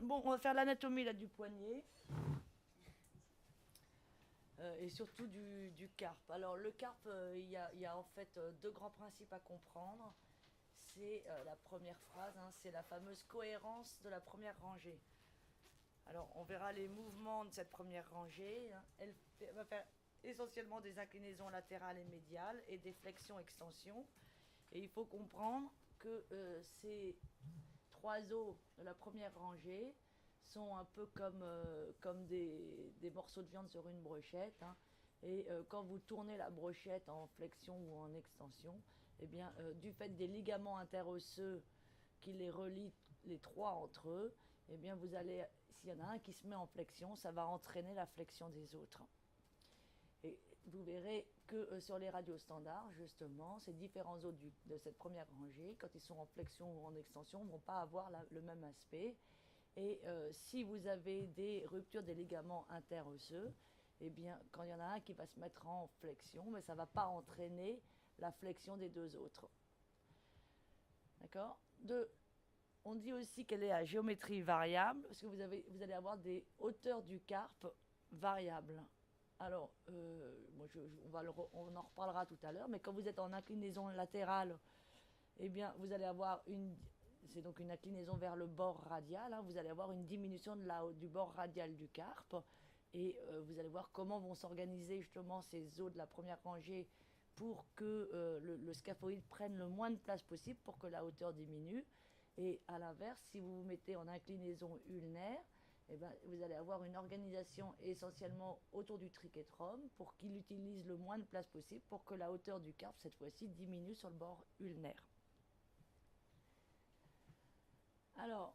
Bon, on va faire l'anatomie là du poignet. Et surtout du carpe. Alors le carpe, il y a en fait deux grands principes à comprendre. C'est la première phrase, hein, c'est la fameuse cohérence de la première rangée. Alors on verra les mouvements de cette première rangée, hein. Elle va faire essentiellement des inclinaisons latérales et médiales et des flexions-extensions. Et il faut comprendre que ces trois os de la première rangée sont un peu comme des morceaux de viande sur une brochette, hein. Et quand vous tournez la brochette en flexion ou en extension, eh bien, du fait des ligaments interosseux qui les relient les trois entre eux, eh bien, vous allez, s'il y en a un qui se met en flexion, ça va entraîner la flexion des autres. Et vous verrez que sur les radios standards, justement, ces différents os de cette première rangée, quand ils sont en flexion ou en extension, ne vont pas avoir le même aspect. Et si vous avez des ruptures des ligaments interosseux, eh bien, quand il y en a un qui va se mettre en flexion, mais ça ne va pas entraîner la flexion des deux autres. D'accord. On dit aussi qu'elle est à géométrie variable, parce que vous allez avoir des hauteurs du carpe variables. Alors, on en reparlera tout à l'heure, mais quand vous êtes en inclinaison latérale, eh bien, vous allez avoir c'est donc une inclinaison vers le bord radial, hein, vous allez avoir une diminution du bord radial du carpe, et vous allez voir comment vont s'organiser justement ces os de la première rangée pour que le scaphoïde prenne le moins de place possible pour que la hauteur diminue. Et à l'inverse, si vous vous mettez en inclinaison ulnaire, eh ben, vous allez avoir une organisation essentiellement autour du trichétrum pour qu'il utilise le moins de place possible pour que la hauteur du carpe, cette fois-ci, diminue sur le bord ulnaire. Alors,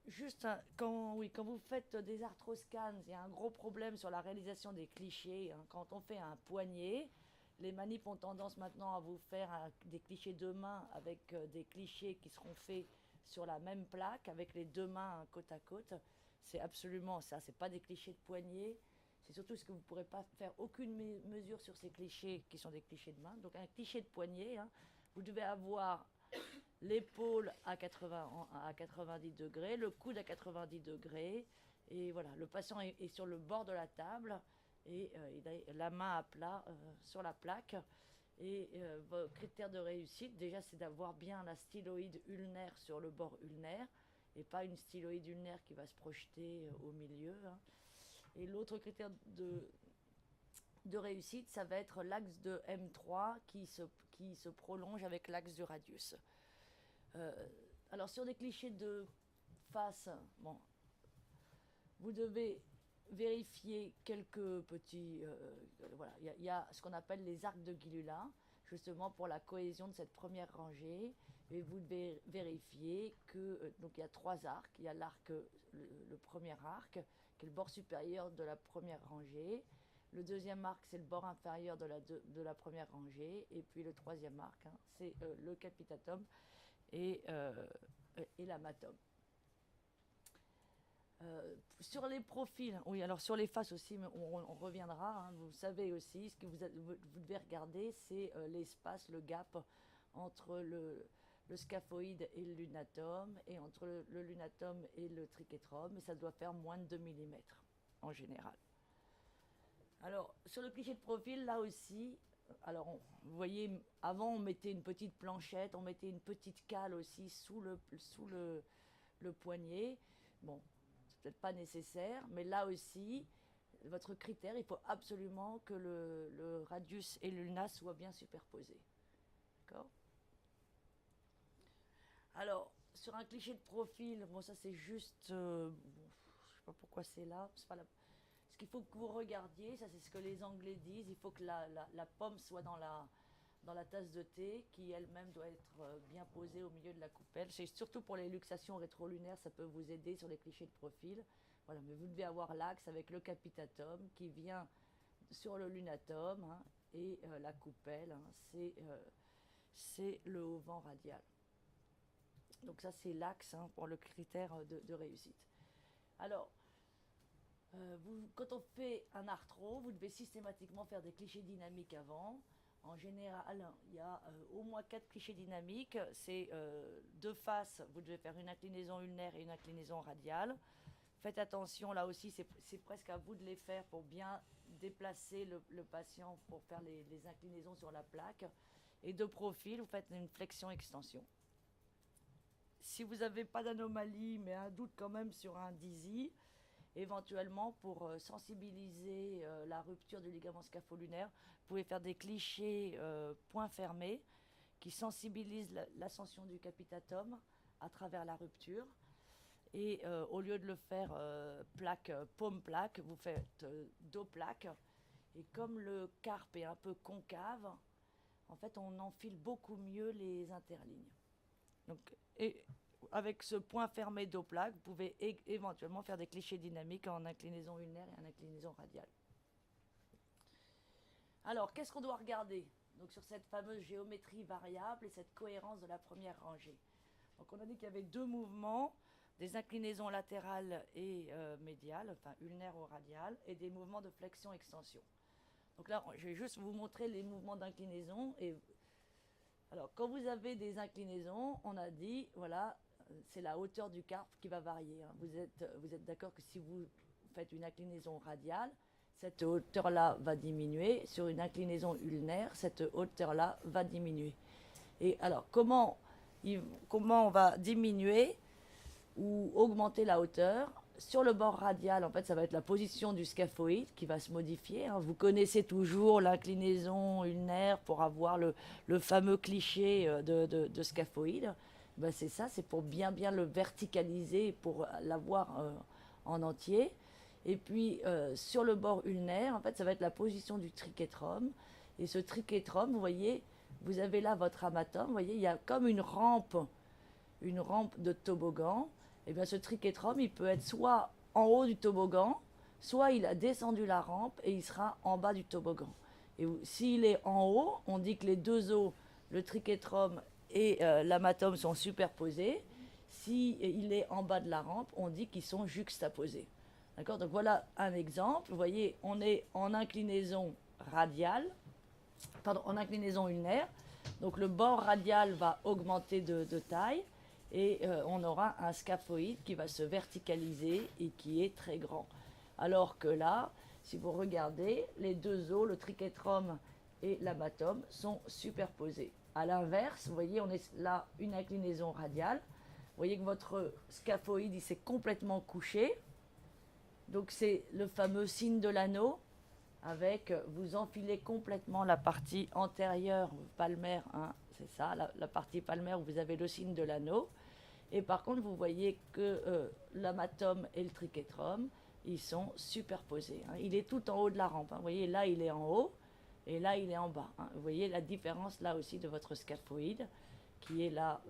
juste quand vous faites des arthroscans, il y a un gros problème sur la réalisation des clichés, hein. Quand on fait un poignet, les manips ont tendance maintenant à vous faire des clichés de main avec des clichés qui seront faits sur la même plaque avec les deux mains côte à côte. C'est absolument ça, c'est pas des clichés de poignet. C'est surtout ce que vous ne pourrez pas faire aucune mesure sur ces clichés qui sont des clichés de main. Donc un cliché de poignet, hein, vous devez avoir l'épaule à 90 degrés, le coude à 90 degrés. Et voilà, le patient est sur le bord de la table et il a la main à plat sur la plaque. Et vos critères de réussite, déjà, c'est d'avoir bien la styloïde ulnaire sur le bord ulnaire et pas une styloïde ulnaire qui va se projeter au milieu, hein. Et l'autre critère de réussite, ça va être l'axe de M3 qui se prolonge avec l'axe du radius. Alors sur des clichés de face, bon, vous devez vérifier quelques petits... voilà, il y a ce qu'on appelle les arcs de Guilula, justement pour la cohésion de cette première rangée. Et vous devez vérifier que... donc il y a trois arcs. Il y a l'arc, le premier arc, qui est le bord supérieur de la première rangée. Le deuxième arc, c'est le bord inférieur de la première rangée. Et puis le troisième arc, hein, c'est le capitatum et l'amatum. Sur les profils, oui, alors sur les faces aussi, mais on reviendra, hein, vous savez aussi, ce que vous devez regarder, c'est l'espace, le gap entre le scaphoïde et le lunatum, et entre le lunatum et le trichétrum, et ça doit faire moins de 2 mm en général. Alors, sur le cliché de profil, là aussi, alors vous voyez, avant on mettait une petite planchette, on mettait une petite cale aussi sous le poignet. Bon, c'est peut-être pas nécessaire, mais là aussi, votre critère, il faut absolument que le radius et l'ulna soient bien superposés. D'accord? Alors, sur un cliché de profil, bon, ça c'est juste. Bon, je sais pas pourquoi c'est là. C'est pas la... Ce qu'il faut que vous regardiez, ça c'est ce que les Anglais disent, il faut que la pomme soit dans la tasse de thé, qui elle-même doit être bien posée au milieu de la coupelle. C'est surtout pour les luxations rétrolunaires, ça peut vous aider sur les clichés de profil. Voilà, mais vous devez avoir l'axe avec le capitatum qui vient sur le lunatum, hein, et la coupelle, hein, c'est le haut-vent radial. Donc ça c'est l'axe, hein, pour le critère de réussite. Alors, quand on fait un arthro, vous devez systématiquement faire des clichés dynamiques avant. En général, il y a au moins 4 clichés dynamiques. C'est de face, vous devez faire une inclinaison ulnaire et une inclinaison radiale. Faites attention, là aussi, c'est presque à vous de les faire pour bien déplacer le patient pour faire les inclinaisons sur la plaque. Et de profil, vous faites une flexion-extension. Si vous n'avez pas d'anomalie, mais un doute quand même sur un dizzy, éventuellement pour sensibiliser la rupture du ligament scapho-lunaire, vous pouvez faire des clichés points fermés qui sensibilisent l'ascension du capitatum à travers la rupture. Et au lieu de le faire plaque, paume-plaque, vous faites dos-plaque. Et comme le carpe est un peu concave, en fait, on enfile beaucoup mieux les interlignes. Donc, et avec ce point fermé dos-plaque, vous pouvez éventuellement faire des clichés dynamiques en inclinaison ulnaire et en inclinaison radiale. Alors, qu'est-ce qu'on doit regarder donc, sur cette fameuse géométrie variable et cette cohérence de la première rangée? Donc, on a dit qu'il y avait deux mouvements, des inclinaisons latérales et médiales, enfin ulnaires ou radiales, et des mouvements de flexion-extension. Donc là, je vais juste vous montrer les mouvements d'inclinaison. Alors, quand vous avez des inclinaisons, on a dit, voilà, c'est la hauteur du carpe qui va varier. Hein. Vous êtes d'accord que si vous faites une inclinaison radiale, cette hauteur-là va diminuer. Sur une inclinaison ulnaire, cette hauteur-là va diminuer. Et alors, comment on va diminuer ou augmenter la hauteur? Sur le bord radial, en fait, ça va être la position du scaphoïde qui va se modifier. Hein. Vous connaissez toujours l'inclinaison ulnaire pour avoir le fameux cliché de scaphoïde. Ben, c'est ça, c'est pour bien le verticaliser, pour l'avoir en entier. Et puis, sur le bord ulnaire, en fait, ça va être la position du trichétrum. Et ce trichétrum, vous voyez, vous avez là votre amatome. Vous voyez, il y a comme une rampe de toboggan. Et bien ce trichétrum, il peut être soit en haut du toboggan, soit il a descendu la rampe et il sera en bas du toboggan. Et s'il est en haut, on dit que les deux os, le trichétrum et l'amatome sont superposés. S'il est en bas de la rampe, on dit qu'ils sont juxtaposés. D'accord? Donc voilà un exemple. Vous voyez, on est en inclinaison radiale, pardon, en inclinaison ulnaire. Donc le bord radial va augmenter de taille. Et on aura un scaphoïde qui va se verticaliser et qui est très grand. Alors que là, si vous regardez, les deux os, le trichétrum et l'amatome, sont superposés. À l'inverse, vous voyez, on est là une inclinaison radiale. Vous voyez que votre scaphoïde, il s'est complètement couché. Donc c'est le fameux signe de l'anneau, avec, vous enfilez complètement la partie antérieure palmaire, hein, c'est ça, la partie palmaire où vous avez le signe de l'anneau. Et par contre, vous voyez que l'amatome et le trichétrum, ils sont superposés. Hein. Il est tout en haut de la rampe. Hein. Vous voyez, là, il est en haut et là, il est en bas. Hein. Vous voyez la différence là aussi de votre scaphoïde, qui est là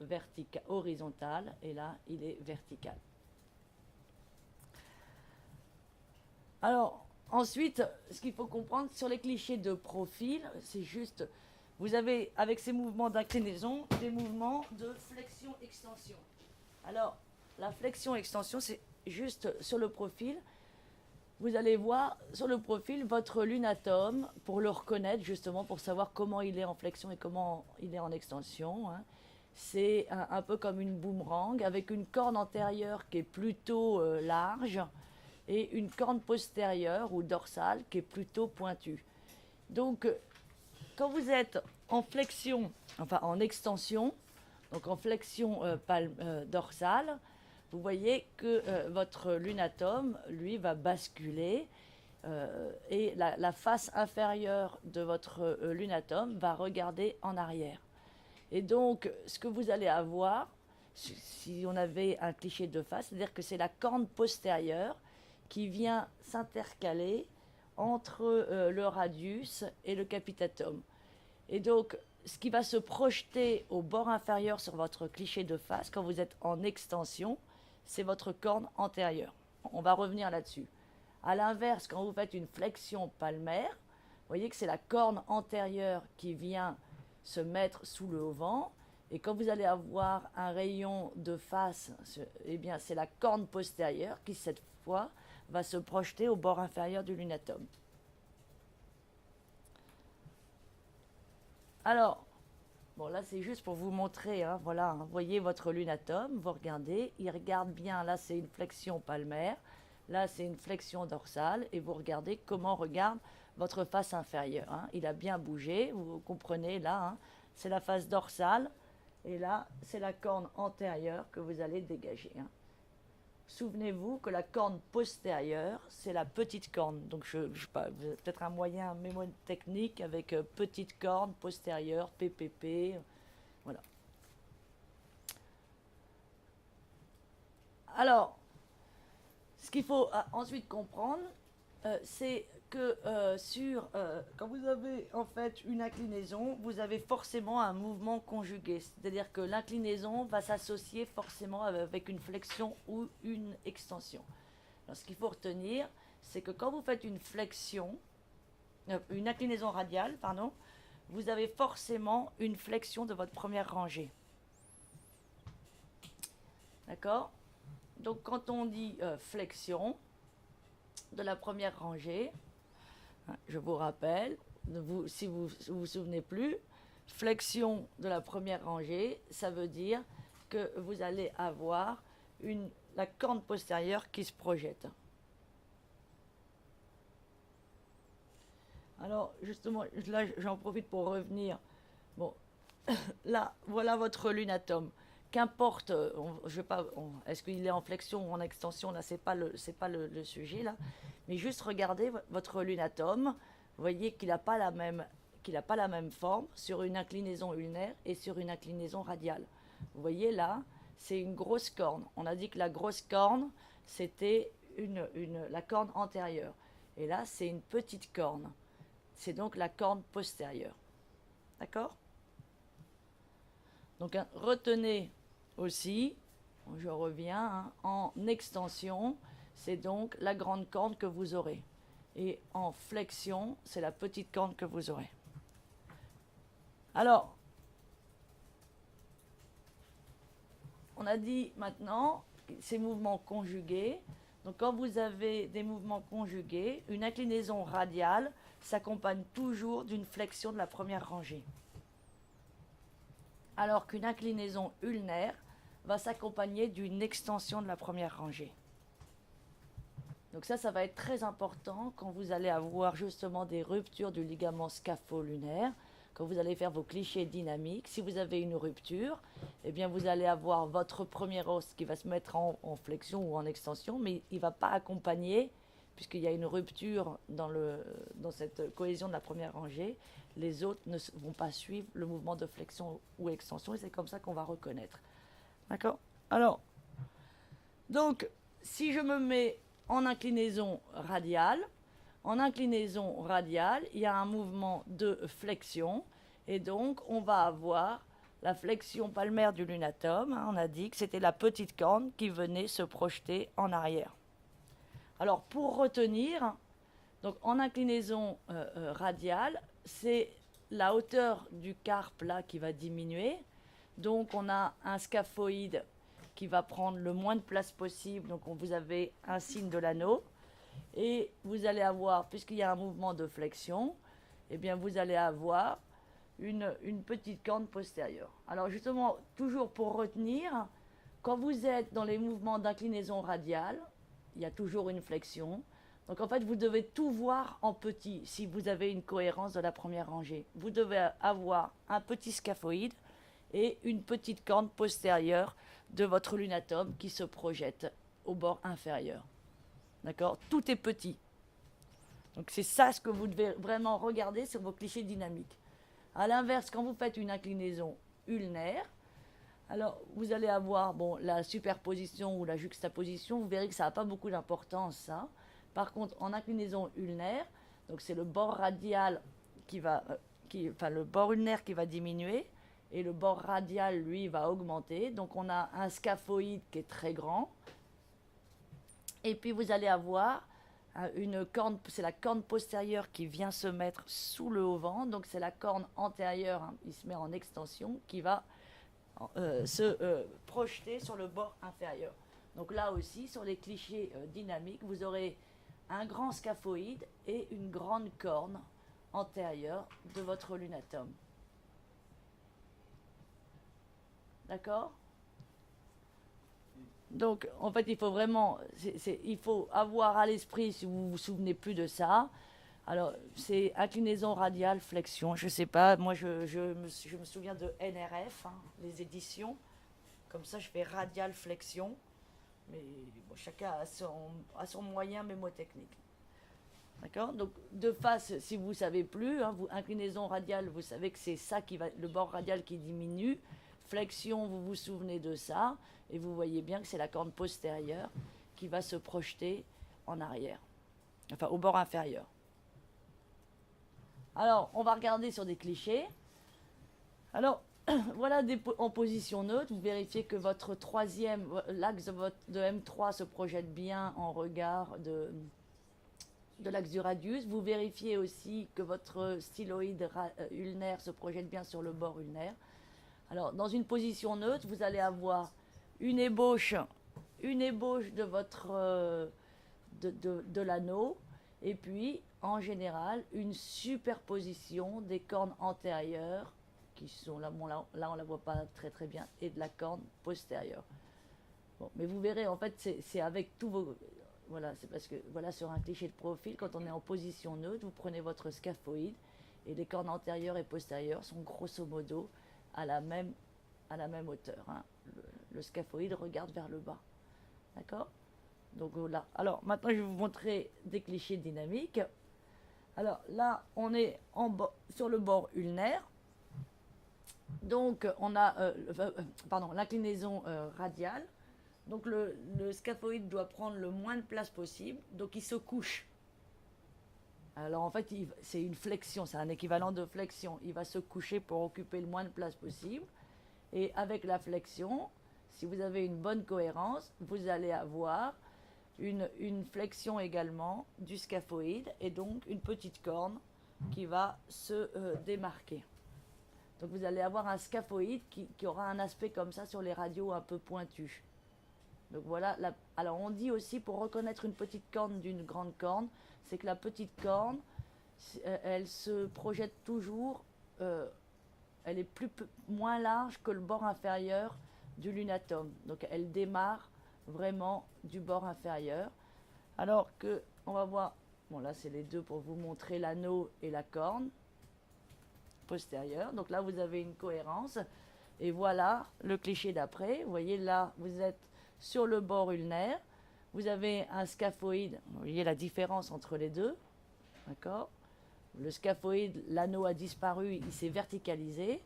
horizontal et là, il est vertical. Alors, ensuite, ce qu'il faut comprendre sur les clichés de profil, c'est juste, vous avez avec ces mouvements d'inclinaison, des mouvements de flexion-extension. Alors, la flexion-extension, c'est juste sur le profil. Vous allez voir sur le profil votre lunatome pour le reconnaître, justement, pour savoir comment il est en flexion et comment il est en extension. Hein. C'est un peu comme une boomerang avec une corne antérieure qui est plutôt large et une corne postérieure ou dorsale qui est plutôt pointue. Donc, quand vous êtes en flexion, enfin en extension, donc en flexion dorsale, vous voyez que votre lunatome, lui, va basculer et la face inférieure de votre lunatome va regarder en arrière. Et donc, ce que vous allez avoir, si on avait un cliché de face, c'est-à-dire que c'est la corne postérieure qui vient s'intercaler entre le radius et le capitatum. Et donc, ce qui va se projeter au bord inférieur sur votre cliché de face, quand vous êtes en extension, c'est votre corne antérieure. On va revenir là-dessus. À l'inverse, quand vous faites une flexion palmaire, vous voyez que c'est la corne antérieure qui vient se mettre sous le auvent. Et quand vous allez avoir un rayon de face, eh bien, c'est la corne postérieure qui, cette fois, va se projeter au bord inférieur du lunatome. Alors, bon, là, c'est juste pour vous montrer, hein, voilà, hein, voyez votre lunatome, vous regardez, il regarde bien, là, c'est une flexion palmaire, là, c'est une flexion dorsale, et vous regardez comment regarde votre face inférieure, hein. Il a bien bougé, vous comprenez, là, hein, c'est la face dorsale, et là, c'est la corne antérieure que vous allez dégager, hein. Souvenez-vous que la corne postérieure, c'est la petite corne. Donc, je sais pas, peut-être un moyen mémotechnique avec petite corne postérieure, PPP. Voilà. Alors, ce qu'il faut ensuite comprendre, c'est que quand vous avez en fait une inclinaison, vous avez forcément un mouvement conjugué. C'est-à-dire que l'inclinaison va s'associer forcément avec une flexion ou une extension. Alors, ce qu'il faut retenir, c'est que quand vous faites une flexion, une inclinaison radiale, pardon, vous avez forcément une flexion de votre première rangée. D'accord? Donc quand on dit flexion de la première rangée, hein, je vous rappelle, si vous vous souvenez plus, flexion de la première rangée, ça veut dire que vous allez avoir la corne postérieure qui se projette. Alors justement, là j'en profite pour revenir. Bon, là, voilà votre lunatome. Qu'importe, est-ce qu'il est en flexion ou en extension, là, c'est pas le sujet, là. Mais juste regardez votre lunatome. Vous voyez qu'il n'a pas la même forme sur une inclinaison ulnaire et sur une inclinaison radiale. Vous voyez là, c'est une grosse corne. On a dit que la grosse corne, c'était la corne antérieure. Et là, c'est une petite corne. C'est donc la corne postérieure. D'accord? Donc, hein, retenez aussi, je reviens, hein, en extension, c'est donc la grande corne que vous aurez. Et en flexion, c'est la petite corne que vous aurez. Alors, on a dit maintenant ces mouvements conjugués. Donc, quand vous avez des mouvements conjugués, une inclinaison radiale s'accompagne toujours d'une flexion de la première rangée. Alors qu'une inclinaison ulnaire va s'accompagner d'une extension de la première rangée. Donc ça va être très important quand vous allez avoir justement des ruptures du ligament scapho-lunaire, quand vous allez faire vos clichés dynamiques. Si vous avez une rupture, eh bien vous allez avoir votre premier os qui va se mettre en flexion ou en extension, mais il ne va pas accompagner, puisqu'il y a une rupture dans cette cohésion de la première rangée, les autres ne vont pas suivre le mouvement de flexion ou extension, et c'est comme ça qu'on va reconnaître. D'accord? Alors, donc, si je me mets en inclinaison radiale, il y a un mouvement de flexion, et donc on va avoir la flexion palmaire du lunatome. Hein, on a dit que c'était la petite corne qui venait se projeter en arrière. Alors, pour retenir, donc en inclinaison radiale, c'est la hauteur du carpe là qui va diminuer. Donc on a un scaphoïde qui va prendre le moins de place possible. Donc vous avez un signe de l'anneau. Et vous allez avoir, puisqu'il y a un mouvement de flexion, eh bien vous allez avoir une petite corne postérieure. Alors justement, toujours pour retenir, quand vous êtes dans les mouvements d'inclinaison radiale, il y a toujours une flexion. Donc en fait, vous devez tout voir en petit si vous avez une cohérence de la première rangée. Vous devez avoir un petit scaphoïde et une petite corne postérieure de votre lunatome qui se projette au bord inférieur. D'accord? Tout est petit. Donc c'est ça ce que vous devez vraiment regarder sur vos clichés dynamiques. A l'inverse, quand vous faites une inclinaison ulnaire, alors vous allez avoir la superposition ou la juxtaposition, vous verrez que ça n'a pas beaucoup d'importance, ça. Par contre, en inclinaison ulnaire, donc c'est le bord radial le bord ulnaire qui va diminuer, et le bord radial, lui, va augmenter. Donc on a un scaphoïde qui est très grand. Et puis vous allez avoir une corne, c'est la corne postérieure qui vient se mettre sous le haut-vent. Donc c'est la corne antérieure, hein, il se met en extension, qui va se projeter sur le bord inférieur. Donc là aussi, sur les clichés dynamiques, vous aurez un grand scaphoïde et une grande corne antérieure de votre lunatome. D'accord? Donc, en fait, il faut vraiment, il faut avoir à l'esprit, si vous vous souvenez plus de ça, alors c'est inclinaison radiale, flexion, je sais pas, moi je me souviens de NRF, hein, les éditions, comme ça je fais radiale, flexion, mais bon, chacun a son moyen mémotechnique. D'accord? Donc, de face, si vous ne savez plus, hein, inclinaison radiale, vous savez que c'est ça qui va, le bord radial qui diminue. Flexion, vous vous souvenez de ça. Et vous voyez bien que c'est la corne postérieure qui va se projeter en arrière. Enfin, au bord inférieur. Alors, on va regarder sur des clichés. Alors, voilà en position neutre. Vous vérifiez que votre troisième, l'axe de M3 se projette bien en regard de l'axe du radius. Vous vérifiez aussi que votre styloïde ulnaire se projette bien sur le bord ulnaire. Alors, dans une position neutre, vous allez avoir une ébauche de votre de l'anneau, et puis, en général, une superposition des cornes antérieures, qui sont là, bon, là on ne la voit pas très très bien, et de la corne postérieure. Bon, mais vous verrez, en fait, c'est avec tous vos... Voilà, c'est parce que, voilà, sur un cliché de profil, quand on est en position neutre, vous prenez votre scaphoïde, et les cornes antérieures et postérieures sont grosso modo à la même hauteur. Hein. Le scaphoïde regarde vers le bas. D'accord? Donc là, alors maintenant je vais vous montrer des clichés dynamiques. Alors là, on est sur le bord ulnaire. Donc on a l'inclinaison radiale. Donc le scaphoïde doit prendre le moins de place possible. Donc il se couche. Alors en fait, c'est une flexion, c'est un équivalent de flexion. Il va se coucher pour occuper le moins de place possible. Et avec la flexion, si vous avez une bonne cohérence, vous allez avoir une flexion également du scaphoïde et donc une petite corne qui va se démarquer. Donc vous allez avoir un scaphoïde qui aura un aspect comme ça sur les radios un peu pointus. Donc voilà, alors on dit aussi pour reconnaître une petite corne d'une grande corne, c'est que la petite corne, elle se projette toujours, elle est moins large que le bord inférieur du lunatum. Donc elle démarre vraiment du bord inférieur. Alors que, on va voir, bon là c'est les deux pour vous montrer l'anneau et la corne postérieure. Donc là vous avez une cohérence. Et voilà le cliché d'après. Vous voyez là, vous êtes sur le bord ulnaire. Vous avez un scaphoïde. Vous voyez la différence entre les deux. D'accord? Le scaphoïde, l'anneau a disparu, il s'est verticalisé.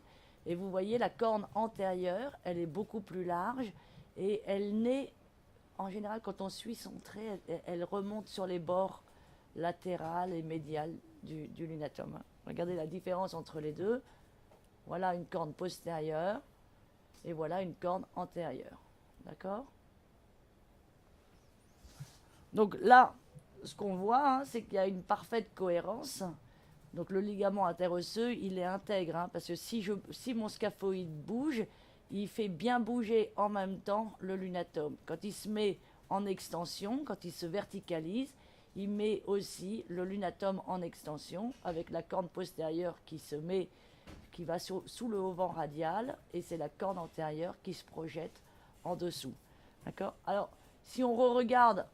Et vous voyez la corne antérieure, elle est beaucoup plus large. Et elle naît, en général, quand on suit son trait, elle remonte sur les bords latéral et médial du lunatum. Regardez la différence entre les deux. Voilà une corne postérieure et voilà une corne antérieure. D'accord? Donc là, ce qu'on voit, hein, c'est qu'il y a une parfaite cohérence. Donc le ligament interosseux, il est intègre, hein, parce que si mon scaphoïde bouge, il fait bien bouger en même temps le lunatum. Quand il se met en extension, quand il se verticalise, il met aussi le lunatum en extension, avec la corne postérieure qui va sous le haut-vent radial, et c'est la corne antérieure qui se projette en dessous. D'accord? Alors, si on regarde,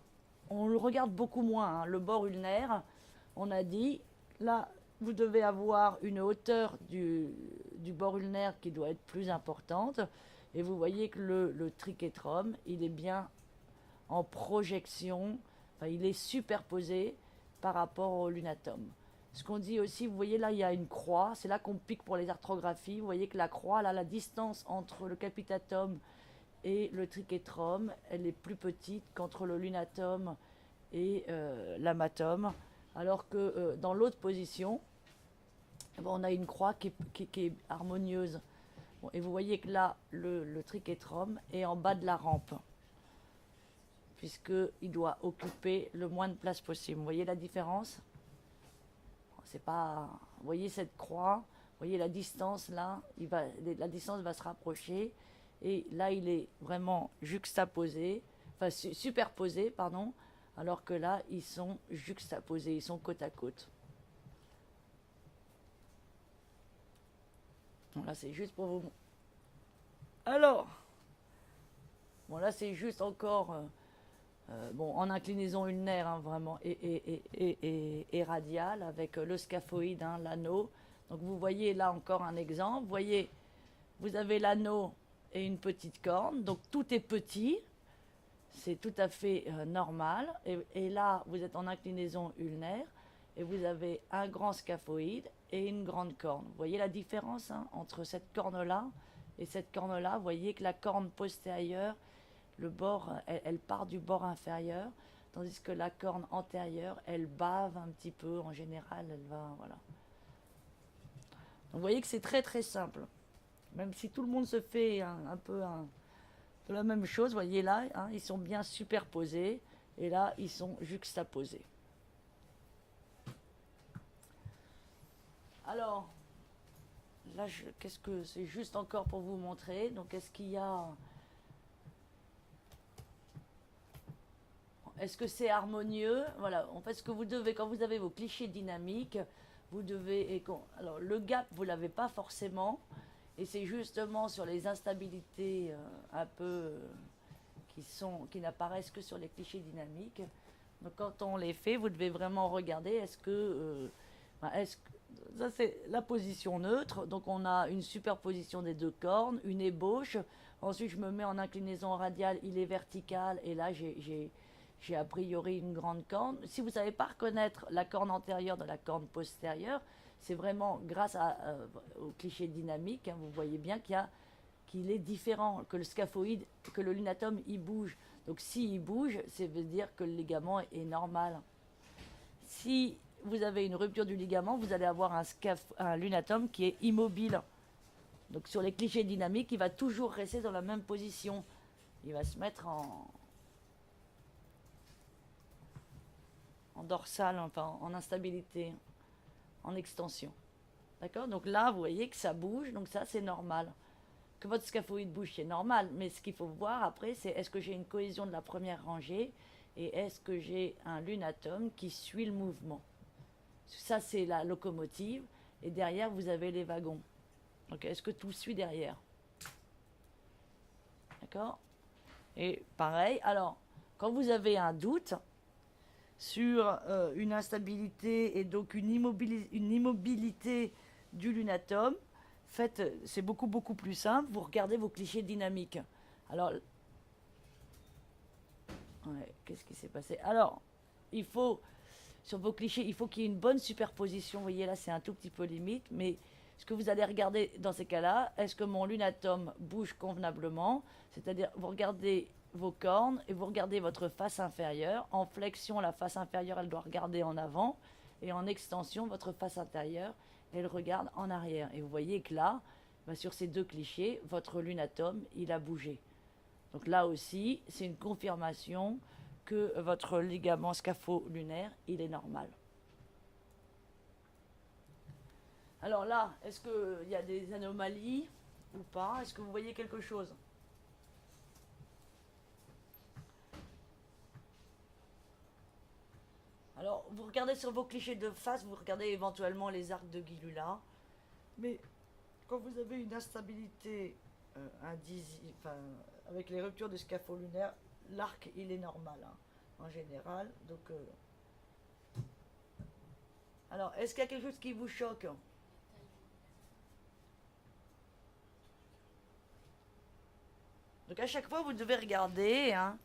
on le regarde beaucoup moins, hein, le bord ulnaire, on a dit, là, vous devez avoir une hauteur du bord ulnaire qui doit être plus importante, et vous voyez que le trichétrum, il est bien en projection, enfin, il est superposé par rapport au lunatum. Ce qu'on dit aussi, vous voyez là, il y a une croix, c'est là qu'on pique pour les arthrographies. Vous voyez que la croix, là, la distance entre le capitatum et le trichétrum, elle est plus petite qu'entre le lunatum et l'amatum, alors que dans l'autre position, on a une croix qui est harmonieuse. Bon, et vous voyez que là, le trichétrum est en bas de la rampe, puisqu'il doit occuper le moins de place possible. Vous voyez la différence? C'est pas, vous voyez cette croix, vous voyez la distance là, la distance va se rapprocher et là il est vraiment juxtaposé, enfin superposé, pardon, alors que là ils sont juxtaposés, ils sont côte à côte. Bon, là c'est juste pour vous. Alors, bon là c'est juste encore bon, en inclinaison ulnaire hein, vraiment et radiale avec le scaphoïde, hein, l'anneau. Donc vous voyez là encore un exemple. Vous voyez, vous avez l'anneau et une petite corne, donc tout est petit, c'est tout à fait normal. Et là, vous êtes en inclinaison ulnaire et vous avez un grand scaphoïde et une grande corne. Vous voyez la différence hein, entre cette corne-là et cette corne-là. Vous voyez que la corne postérieure, le bord, elle part du bord inférieur, tandis que la corne antérieure, elle bave un petit peu. En général, elle va, voilà. Donc vous voyez que c'est très très simple. Même si tout le monde se fait un peu de la même chose, vous voyez là, hein, ils sont bien superposés et là, ils sont juxtaposés. Alors, là, qu'est-ce que c'est juste encore pour vous montrer. Donc, est-ce qu'il y a. Est-ce que c'est harmonieux? Voilà, en fait, ce que vous devez, quand vous avez vos clichés dynamiques, vous devez. Alors, le gap, vous ne l'avez pas forcément. Et c'est justement sur les instabilités un peu qui n'apparaissent que sur les clichés dynamiques. Donc quand on les fait, vous devez vraiment regarder ça c'est la position neutre. Donc on a une superposition des deux cornes, une ébauche. Ensuite je me mets en inclinaison radiale, il est vertical et là j'ai a priori une grande corne. Si vous ne savez pas reconnaître la corne antérieure de la corne postérieure, c'est vraiment grâce au cliché dynamique, hein, vous voyez bien qu'il est différent, que le scaphoïde, que le lunatome, il bouge. Donc s'il bouge, ça veut dire que le ligament est normal. Si vous avez une rupture du ligament, vous allez avoir un lunatome qui est immobile. Donc sur les clichés dynamiques, il va toujours rester dans la même position. Il va se mettre en dorsale, enfin en instabilité, en extension. D'accord? Donc là, vous voyez que ça bouge, donc ça c'est normal. Que votre scaphoïde bouge, c'est normal, mais ce qu'il faut voir après, c'est est-ce que j'ai une cohésion de la première rangée et est-ce que j'ai un lunatome qui suit le mouvement. Ça, c'est la locomotive, et derrière, vous avez les wagons. Donc, est-ce que tout suit derrière? D'accord? Et pareil, alors, quand vous avez un doute sur une instabilité et donc une immobilité du lunatome, c'est beaucoup beaucoup plus simple, vous regardez vos clichés dynamiques. Alors, ouais, qu'est-ce qui s'est passé? Alors, sur vos clichés, il faut qu'il y ait une bonne superposition. Vous voyez là, c'est un tout petit peu limite, mais ce que vous allez regarder dans ces cas-là, est-ce que mon lunatome bouge convenablement? C'est-à-dire, vous regardez vos cornes et vous regardez votre face inférieure. En flexion, la face inférieure, elle doit regarder en avant, et en extension, votre face intérieure, elle regarde en arrière. Et vous voyez que là, sur ces deux clichés, votre lunatome, il a bougé. Donc là aussi, c'est une confirmation que votre ligament scapho-lunaire, il est normal. Alors là, est-ce qu'il y a des anomalies ou pas? Est-ce que vous voyez quelque chose? Alors, vous regardez sur vos clichés de face, vous regardez éventuellement les arcs de Guilula. Mais quand vous avez une instabilité enfin, avec les ruptures du scapho lunaire, l'arc, il est normal hein, en général. Donc, alors, est-ce qu'il y a quelque chose qui vous choque? Donc à chaque fois, vous devez regarder, hein,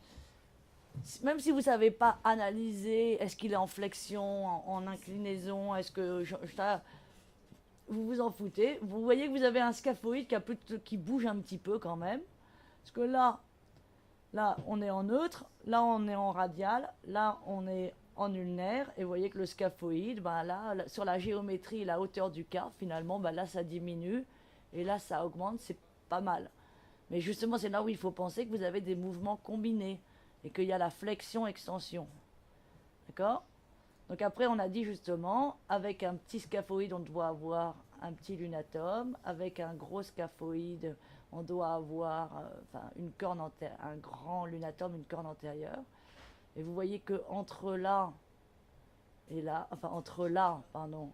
même si vous ne savez pas analyser, est-ce qu'il est en flexion, en inclinaison, est-ce que vous vous en foutez. Vous voyez que vous avez un scaphoïde qui bouge un petit peu quand même. Parce que là, on est en neutre, là, on est en radial, là, on est en ulnaire. Et vous voyez que le scaphoïde, ben là, sur la géométrie, la hauteur du quart, finalement, ben là, ça diminue. Et là, ça augmente, c'est pas mal. Mais justement, c'est là où il faut penser que vous avez des mouvements combinés et qu'il y a la flexion-extension. D'accord? Donc après, on a dit justement, avec un petit scaphoïde, on doit avoir un petit lunatome. Avec un gros scaphoïde, on doit avoir une corne un grand lunatome, une corne antérieure. Et vous voyez que entre là et là, enfin entre là, pardon,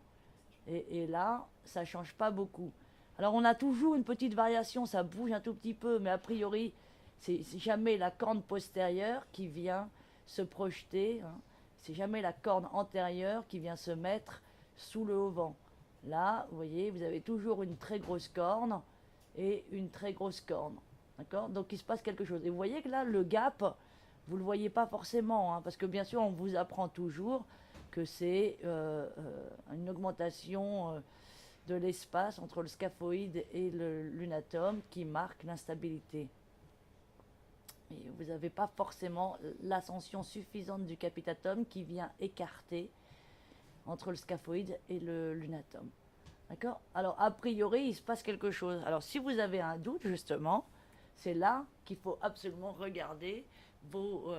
et là, ça change pas beaucoup. Alors on a toujours une petite variation, ça bouge un tout petit peu, mais a priori, c'est jamais la corne postérieure qui vient se projeter, hein. C'est jamais la corne antérieure qui vient se mettre sous le haut-vent. Là, vous voyez, vous avez toujours une très grosse corne et une très grosse corne. D'accord? Donc il se passe quelque chose. Et vous voyez que là, le gap, vous ne le voyez pas forcément, hein, parce que bien sûr, on vous apprend toujours que c'est une augmentation de l'espace entre le scaphoïde et le lunatum qui marque l'instabilité. Et vous n'avez pas forcément l'ascension suffisante du capitatum qui vient écarter entre le scaphoïde et le lunatum. D'accord? Alors, a priori, il se passe quelque chose. Alors, si vous avez un doute, justement, c'est là qu'il faut absolument regarder vos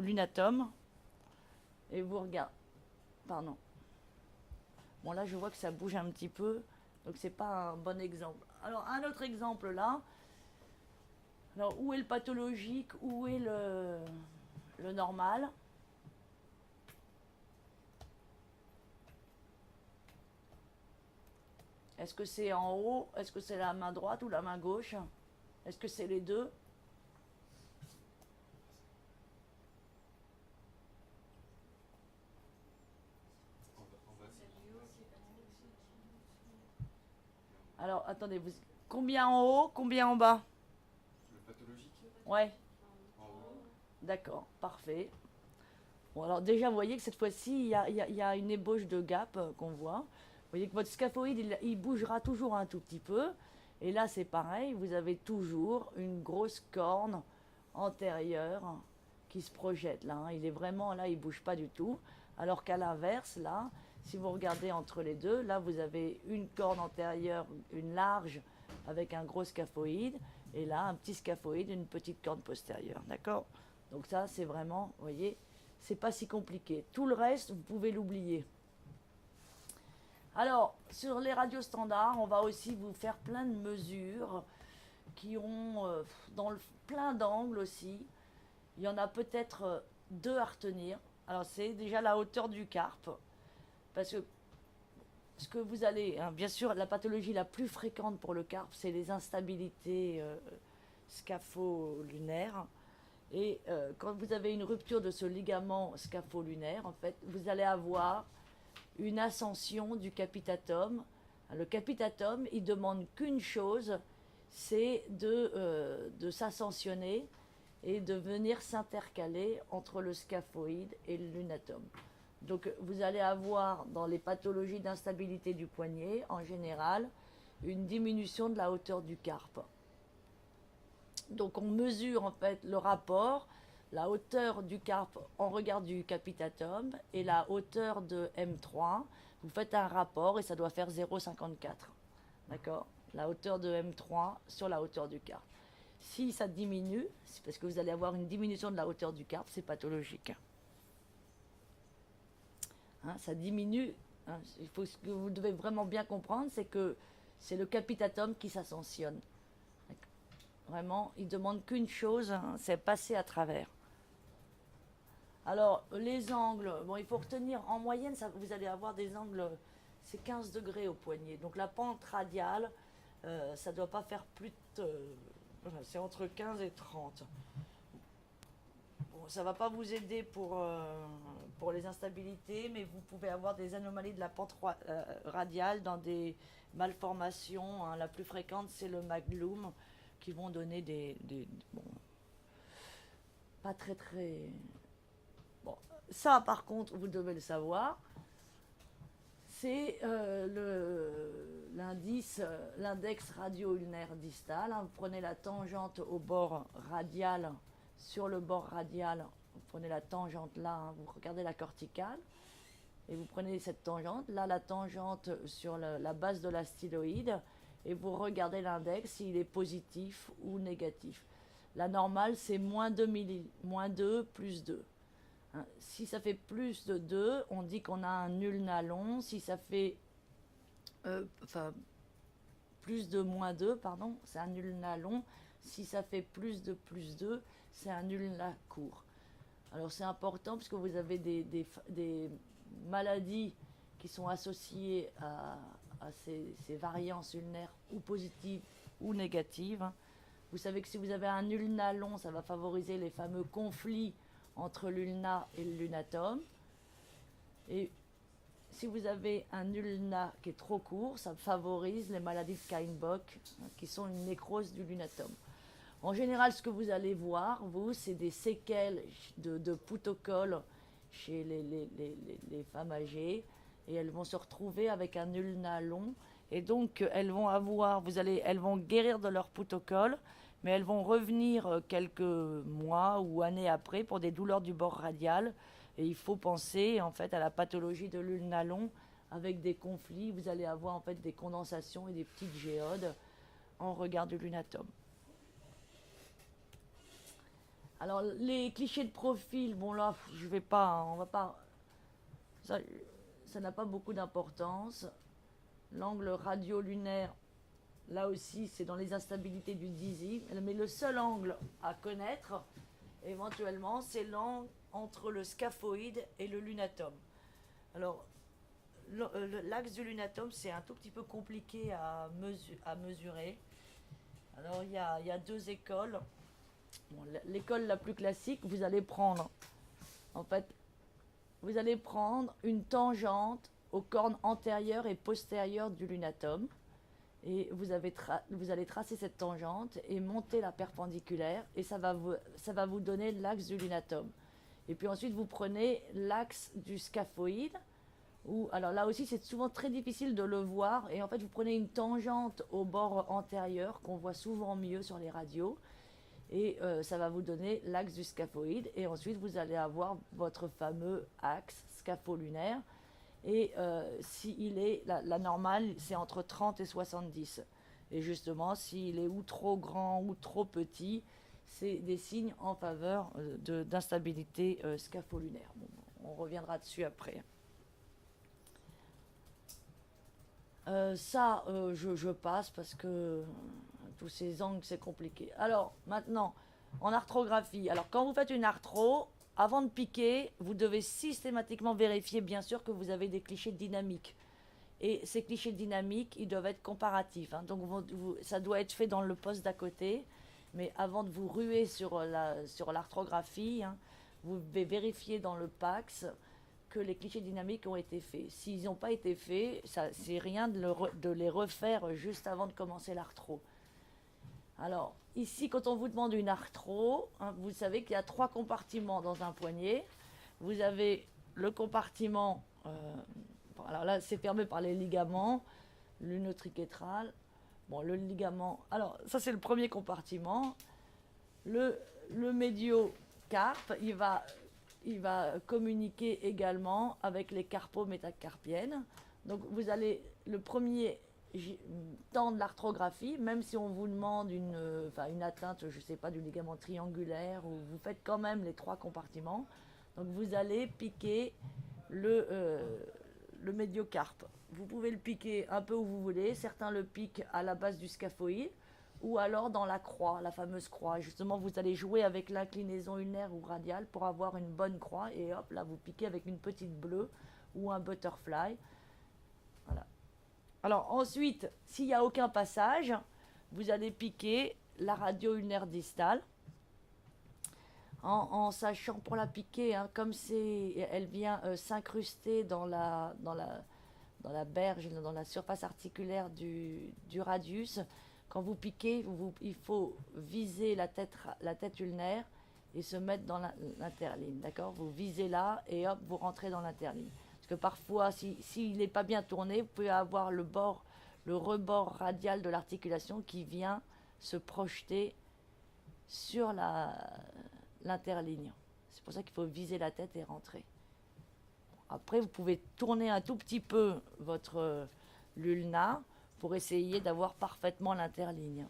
lunatums et vous regardez. Pardon. Bon, là, je vois que ça bouge un petit peu, donc c'est pas un bon exemple. Alors, un autre exemple là. Alors, où est le pathologique? Où est le normal? Est-ce que c'est en haut? Est-ce que c'est la main droite ou la main gauche? Est-ce que c'est les deux? Alors, attendez, combien en haut, combien en bas? Le pathologique? Ouais, En haut. d'accord, parfait. Bon, alors déjà, vous voyez que cette fois-ci, il y a une ébauche de gap qu'on voit. Vous voyez que votre scaphoïde, il bougera toujours un tout petit peu. Et là, c'est pareil, vous avez toujours une grosse corne antérieure qui se projette là, hein. Il est vraiment là, il ne bouge pas du tout. Alors qu'à l'inverse, là, si vous regardez entre les deux, là, vous avez une corne antérieure, une large, avec un gros scaphoïde. Et là, un petit scaphoïde, une petite corne postérieure. D'accord? Donc ça, c'est vraiment, vous voyez, c'est pas si compliqué. Tout le reste, vous pouvez l'oublier. Alors, sur les radios standards, on va aussi vous faire plein de mesures qui ont dans plein d'angles aussi. Il y en a peut-être deux à retenir. Alors, c'est déjà la hauteur du carpe. Parce que ce que vous allez, hein, bien sûr, la pathologie la plus fréquente pour le carpe, c'est les instabilités scapho-lunaires. Et quand vous avez une rupture de ce ligament scapho-lunaire, en fait, vous allez avoir une ascension du capitatum. Le capitatum, il demande qu'une chose, c'est de s'ascensionner et de venir s'intercaler entre le scaphoïde et le lunatum. Donc vous allez avoir dans les pathologies d'instabilité du poignet, en général, une diminution de la hauteur du carpe. Donc on mesure en fait le rapport, la hauteur du carpe en regard du capitatum et la hauteur de M3. Vous faites un rapport et ça doit faire 0,54. D'accord? La hauteur de M3 sur la hauteur du carpe. Si ça diminue, c'est parce que vous allez avoir une diminution de la hauteur du carpe, c'est pathologique. Hein, ça diminue. Hein, ce que vous devez vraiment bien comprendre, c'est que c'est le capitatum qui s'ascensionne. Vraiment, il demande qu'une chose, hein, c'est passer à travers. Alors, les angles, bon, il faut retenir, en moyenne, vous allez avoir des angles, c'est 15 degrés au poignet. Donc la pente radiale, ça ne doit pas faire plus de... c'est entre 15 et 30. Bon, ça ne va pas vous aider pour les instabilités, mais vous pouvez avoir des anomalies de la pente radiale dans des malformations, hein. La plus fréquente, c'est le maglum, qui vont donner bon, pas très très... Bon, ça par contre, vous devez le savoir, c'est l'index radio-ulnaire distal, hein. Vous prenez la tangente au bord radial, sur le bord radial, vous prenez la tangente là, hein, vous regardez la corticale, et vous prenez cette tangente, là la tangente sur la base de la styloïde, et vous regardez l'index, s'il est positif ou négatif. La normale, c'est moins 2 moins 2, plus 2. Hein, si ça fait plus de 2, on dit qu'on a un ulna long. Si ça fait... plus de moins 2, pardon, c'est un ulna long. Si ça fait plus de plus 2, c'est un ulna court. Alors c'est important parce que vous avez des maladies qui sont associées à ces variances ulnaires ou positives ou négatives. Vous savez que si vous avez un ulna long, ça va favoriser les fameux conflits entre l'ulna et le lunatum. Et si vous avez un ulna qui est trop court, ça favorise les maladies de Kainbock, qui sont une nécrose du lunatum. En général, ce que vous allez voir, vous, c'est des séquelles de putocol chez les femmes âgées, et elles vont se retrouver avec un ulna long, et donc elles vont elles vont guérir de leur putocol, mais elles vont revenir quelques mois ou années après pour des douleurs du bord radial. Et il faut penser en fait à la pathologie de l'ulna long avec des conflits. Vous allez avoir en fait des condensations et des petites géodes en regard du lunatum. Alors les clichés de profil, bon là, je vais pas, on va pas, ça n'a pas beaucoup d'importance. L'angle radio-lunaire, là aussi, c'est dans les instabilités du dizzy. Mais le seul angle à connaître, éventuellement, c'est l'angle entre le scaphoïde et le lunatum. Alors, l'axe du lunatum, c'est un tout petit peu compliqué à mesurer. Alors, il y a deux écoles. Bon, l'école la plus classique, vous allez prendre une tangente aux cornes antérieures et postérieures du lunatum. Et vous allez tracer cette tangente et monter la perpendiculaire, et ça va vous donner l'axe du lunatum. Et puis ensuite, vous prenez l'axe du scaphoïde, alors là aussi, c'est souvent très difficile de le voir, et en fait, vous prenez une tangente au bord antérieur, qu'on voit souvent mieux sur les radios, et ça va vous donner l'axe du scaphoïde, et ensuite, vous allez avoir votre fameux axe scapho-lunaire. Et la normale, c'est entre 30 et 70. Et justement, s'il est ou trop grand ou trop petit, c'est des signes en faveur d'instabilité scapho-lunaire. Bon, on reviendra dessus après. Je passe parce que tous ces angles, c'est compliqué. Alors, maintenant, en arthrographie. Alors, quand vous faites une arthro, avant de piquer, vous devez systématiquement vérifier, bien sûr, que vous avez des clichés dynamiques. Et ces clichés dynamiques, ils doivent être comparatifs. Hein. Donc, ça doit être fait dans le poste d'à côté. Mais avant de vous ruer sur l'arthrographie, hein, vous devez vérifier dans le PAX que les clichés dynamiques ont été faits. S'ils n'ont pas été faits, c'est rien de les refaire juste avant de commencer l'arthro. Alors, ici, quand on vous demande une arthro, hein, vous savez qu'il y a 3 compartiments dans un poignet. Vous avez le compartiment, alors là, c'est fermé par les ligaments, l'unotriquétral. Bon, le ligament, alors ça c'est le premier compartiment. Le médiocarpe, il va communiquer également avec les carpométacarpiennes. Donc vous allez, le premier temps de l'arthrographie, même si on vous demande une atteinte, je ne sais pas, du ligament triangulaire, ou vous faites quand même les 3 compartiments. Donc vous allez piquer le médiocarpe. Vous pouvez le piquer un peu où vous voulez. Certains le piquent à la base du scaphoïde, ou alors dans la croix, la fameuse croix. Justement, vous allez jouer avec l'inclinaison ulnaire ou radiale pour avoir une bonne croix, et hop, là vous piquez avec une petite bleue ou un butterfly. Voilà. Alors ensuite, s'il n'y a aucun passage, vous allez piquer la radio ulnaire distale, en sachant pour la piquer, hein, comme elle vient s'incruster dans la berge, dans la surface articulaire du radius. Quand vous piquez, il faut viser la tête ulnaire et se mettre dans l'interligne, d'accord ? Vous visez là et hop, vous rentrez dans l'interligne. Parce que parfois, s'il n'est pas bien tourné, vous pouvez avoir le rebord radial de l'articulation qui vient se projeter sur l'interligne. C'est pour ça qu'il faut viser la tête et rentrer. Après, vous pouvez tourner un tout petit peu votre l'ulna pour essayer d'avoir parfaitement l'interligne.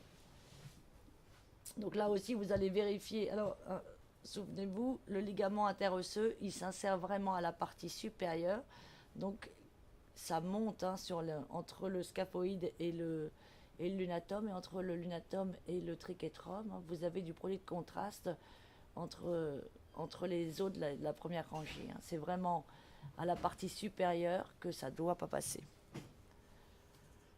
Donc là aussi, vous allez vérifier. Alors, souvenez-vous, le ligament interosseux, il s'insère vraiment à la partie supérieure. Donc, ça monte hein, entre le scaphoïde et le lunatum, et entre le lunatum et le triquetrum, hein, vous avez du produit de contraste entre les os de la première rangée. Hein. C'est vraiment à la partie supérieure que ça ne doit pas passer.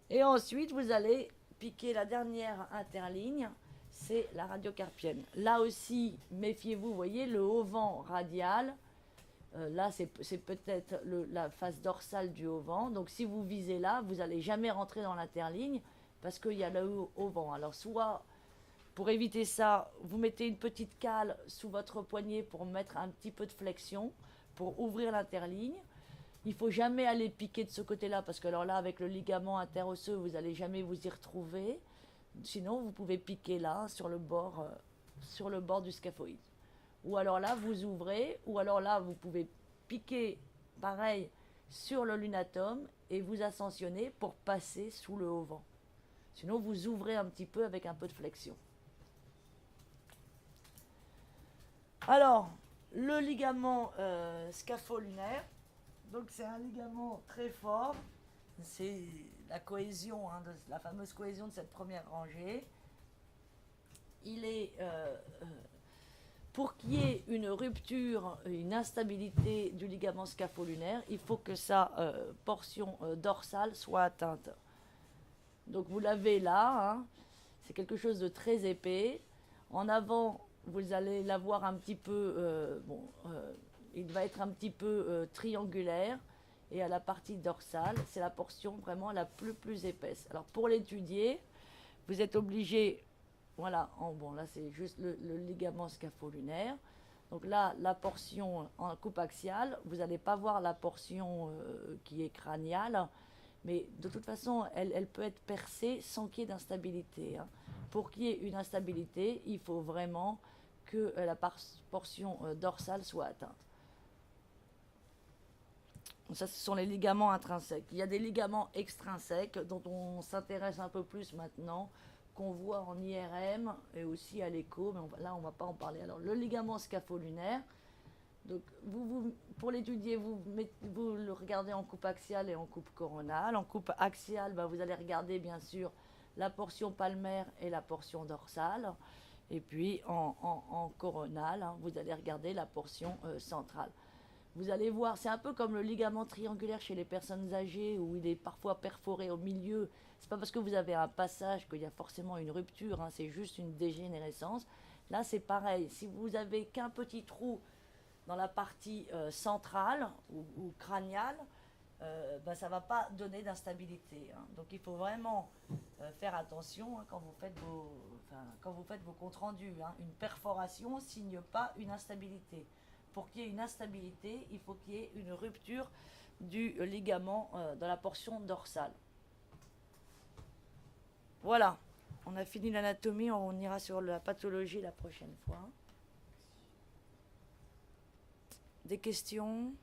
Et ensuite, vous allez piquer la dernière interligne, c'est la radiocarpienne. Là aussi, méfiez-vous, vous voyez, le haut-vent radial, là, c'est peut-être la face dorsale du haut-vent. Donc, si vous visez là, vous n'allez jamais rentrer dans l'interligne parce qu'il y a le haut-vent. Alors, soit, pour éviter ça, vous mettez une petite cale sous votre poignet pour mettre un petit peu de flexion, pour ouvrir l'interligne. Il ne faut jamais aller piquer de ce côté-là, parce que alors là, avec le ligament interosseux, vous n'allez jamais vous y retrouver. Sinon, vous pouvez piquer là, sur le bord du scaphoïde. Ou alors là, vous ouvrez, ou alors là, vous pouvez piquer, pareil, sur le lunatum, et vous ascensionner pour passer sous le haut-vent. Sinon, vous ouvrez un petit peu avec un peu de flexion. Alors, le ligament scapho-lunaire, donc c'est un ligament très fort, c'est la cohésion, hein, la fameuse cohésion de cette première rangée. Il est, pour qu'il y ait une rupture, une instabilité du ligament scapho-lunaire, il faut que sa portion dorsale soit atteinte. Donc vous l'avez là, hein, c'est quelque chose de très épais. En avant, vous allez l'avoir un petit peu, il va être un petit peu triangulaire. Et à la partie dorsale, c'est la portion vraiment la plus épaisse. Alors pour l'étudier, vous êtes obligé, voilà, là c'est juste le ligament scapho-lunaire. Donc là, la portion en coupe axiale, vous n'allez pas voir la portion qui est crâniale, mais de toute façon, elle peut être percée sans qu'il y ait d'instabilité. Hein. Pour qu'il y ait une instabilité, il faut vraiment que la portion dorsale soit atteinte. Ça, ce sont les ligaments intrinsèques. Il y a des ligaments extrinsèques dont on s'intéresse un peu plus maintenant, qu'on voit en IRM et aussi à l'écho, mais là, on ne va pas en parler. Alors, le ligament scapho-lunaire, donc, pour l'étudier, vous le regardez en coupe axiale et en coupe coronale. En coupe axiale, vous allez regarder, bien sûr, la portion palmaire et la portion dorsale. Et puis, en coronale, hein, vous allez regarder la portion centrale. Vous allez voir, c'est un peu comme le ligament triangulaire chez les personnes âgées où il est parfois perforé au milieu. C'est pas parce que vous avez un passage qu'il y a forcément une rupture, hein, c'est juste une dégénérescence. Là, c'est pareil. Si vous avez qu'un petit trou dans la partie centrale ou crâniale, ça ne va pas donner d'instabilité. Hein. Donc, il faut vraiment faire attention hein, quand vous faites vos comptes rendus. Hein. Une perforation ne signe pas une instabilité. Pour qu'il y ait une instabilité, il faut qu'il y ait une rupture du ligament dans la portion dorsale. Voilà, on a fini l'anatomie, on ira sur la pathologie la prochaine fois. Des questions ?